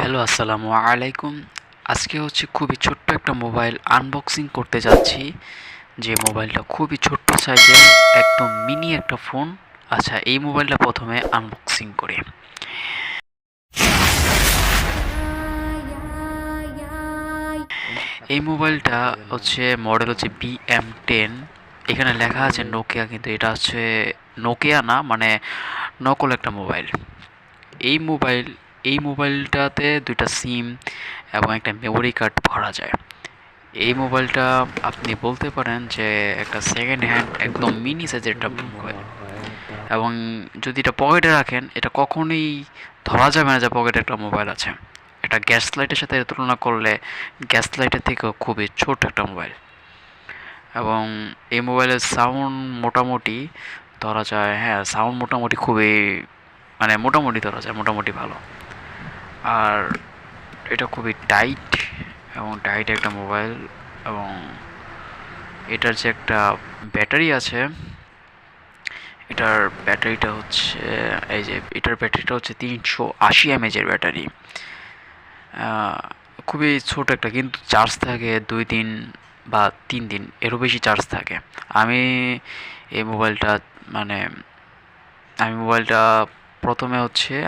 Hello, আসসালামু আলাইকুম। আজকে খুবই ছোট্ট একটা মোবাইল আনবক্সিং করতে যাচ্ছি। যে মোবাইলটা খুবই ছোট্ট সাইজের, একদম মিনি একটা ফোন। আচ্ছা, এই মোবাইলটা প্রথমে আনবক্সিং করি। এই মোবাইলটা মডেল BM10। এখানে লেখা আছে নোকিয়া, কিন্তু এটা নোকিয়া না, মানে নকল একটা মোবাইল। এই মোবাইল এই মোবাইলটাতে দুইটা সিম এবং একটা মেমোরি কার্ড ভরা যায়। এই মোবাইলটা আপনি বলতে পারেন যে একটা সেকেন্ড হ্যান্ড একদম মিনি সাইজের একটা মোবাইল। এবং যদি এটা পকেটে রাখেন, এটা কখনোই ধরা যাবে না যে পকেটে একটা মোবাইল আছে। এটা গ্যাস লাইটের সাথে তুলনা করলে গ্যাস লাইটের থেকেও খুবই ছোট একটা মোবাইল। এবং এই মোবাইলের সাউন্ড মোটামুটি ধরা যায়, হ্যাঁ, সাউন্ড মোটামুটি খুবই, মানে মোটামুটি ধরা যায়, মোটামুটি ভালো। আর এটা খুবই টাইট, এবং টাইট একটা মোবাইল। এবং এটার যে একটা ব্যাটারি আছে, এটার ব্যাটারিটা হচ্ছে এই যে এটার ব্যাটারিটা হচ্ছে 380 mAh ব্যাটারি। খুবই ছোট একটা, কিন্তু চার্জ থাকে 2 দিন বা 3 দিন, এরও বেশি চার্জ থাকে। আমি এই মোবাইলটা মানে আমি মোবাইলটা প্রথমে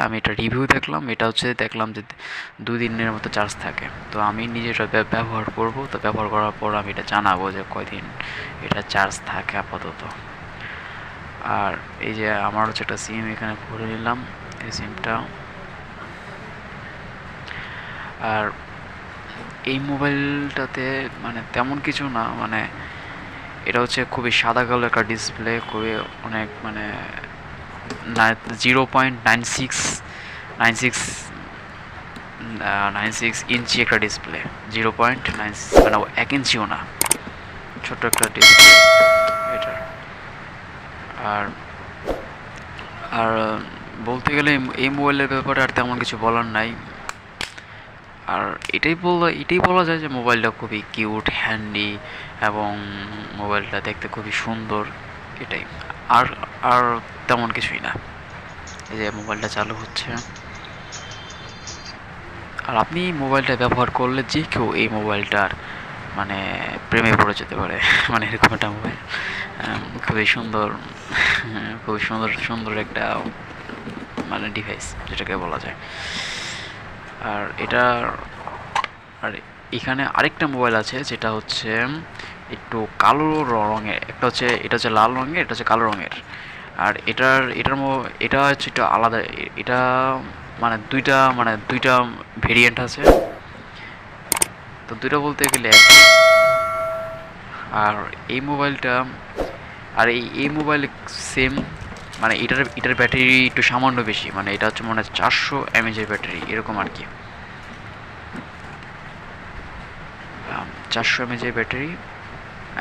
আমি এটা রিভিউ দেখলাম, দেখলাম যে 2 দিনের মতো চার্জ থাকে। তো আমি নিজে এটা ব্যবহার করব, তো ব্যবহার করার পর আমি এটা জানাবো যে কয়দিন এটা চার্জ থাকে আপাতত। আর এই যে আমার একটা সিম এখানে ভরে নিলাম, এই সিমটা। আর এই মোবাইলটাতে মানে তেমন কিছু না, মানে এটা খুবই সাদা কালো একটা ডিসপ্লে, খুবই অনেক মানে 0.96 ইঞ্চি একটা ডিসপ্লে। 0.9 মানে 1 ইঞ্চিও না, ছোট্ট একটা ডিসপ্লে এটা। আর আর বলতে গেলে এই মোবাইলের ব্যাপারে আর তেমন কিছু বলার নাই। আর এটাই বলা যায় যে মোবাইলটা খুবই কিউট, হ্যান্ডি, এবং মোবাইলটা দেখতে খুবই সুন্দর। এটাই, আর আর তেমন কিছুই না। এই যে মোবাইলটা চালু হচ্ছে। আর আপনি মোবাইলটা ব্যবহার করলে যে কেউ এই মোবাইলটার মানে প্রেমে পড়ে যেতে পারে। মানে এরকম একটা মোবাইল, খুবই সুন্দর, খুবই সুন্দর সুন্দর একটা মানে ডিভাইস যেটাকে বলা যায়। আর আর এখানে আরেকটা মোবাইল আছে, যেটা একটু কালো রঙের। এটা লাল রঙের, এটা কালো রঙের। আর এটা একটু আলাদা। এটা দুইটা ভেরিয়েন্ট আছে, তো দুইটা বলতে গেলে আর এই মোবাইলটা আর এই মোবাইল সেম, মানে এটার ব্যাটারি একটু সামান্য বেশি, মানে এটা মনে হয় 400 mAh ব্যাটারি এরকম আর কি। 400 mAh ব্যাটারি।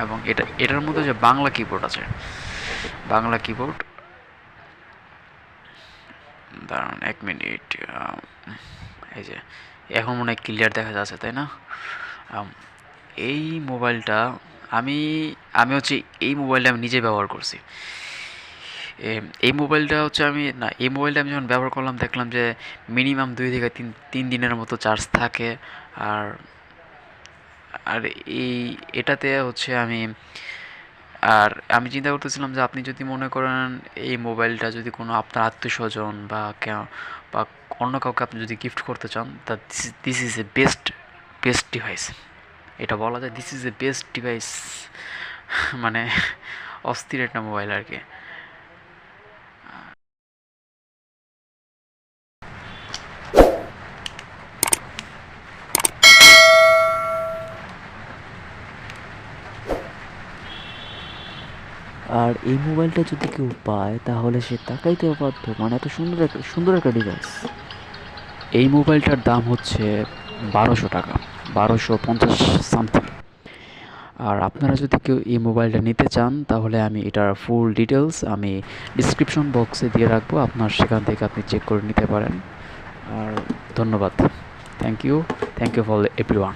এবং এটার মধ্যে যে বাংলা কিবোর্ড আছে, বাংলা কিবোর্ড। দাঁড়ান 1 মিনিট। এই যে এখন মনে হয় ক্লিয়ার দেখা যাচ্ছে, তাই না? এই মোবাইলটা আমি আমি এই মোবাইলটা আমি নিজে ব্যবহার করছি। এই মোবাইলটা আমি যখন ব্যবহার করলাম, দেখলাম যে মিনিমাম 2 থেকে 3 দিনের মতো চার্জ থাকে। আর আর এটাতে আমি চিন্তা করতেছিলাম যে আপনি যদি মনে করেন এই মোবাইলটা যদি কোনো আপনার আত্মীয়স্বজন বা অন্য কাউকে আপনি যদি গিফট করতে চান, তা this is a best device. এটা বলা যায়, this is a best device. মানে অস্থির একটা মোবাইল আর কি। আর এই মোবাইলটা যদি কেউ পায় তাহলে সে তাকাইতেও বাধ্য, মানে এত সুন্দর একটা ডিভাইস। এই মোবাইলটার দাম 1200 টাকা, 1250 সামথিং। আর আপনারা যদি কেউ এই মোবাইলটা নিতে চান, তাহলে আমি এটার ফুল ডিটেলস আমি ডিসক্রিপশন বক্সে দিয়ে রাখবো, আপনার সেখান থেকে আপনি চেক করে নিতে পারেন। আর ধন্যবাদ। Thank you for everyone.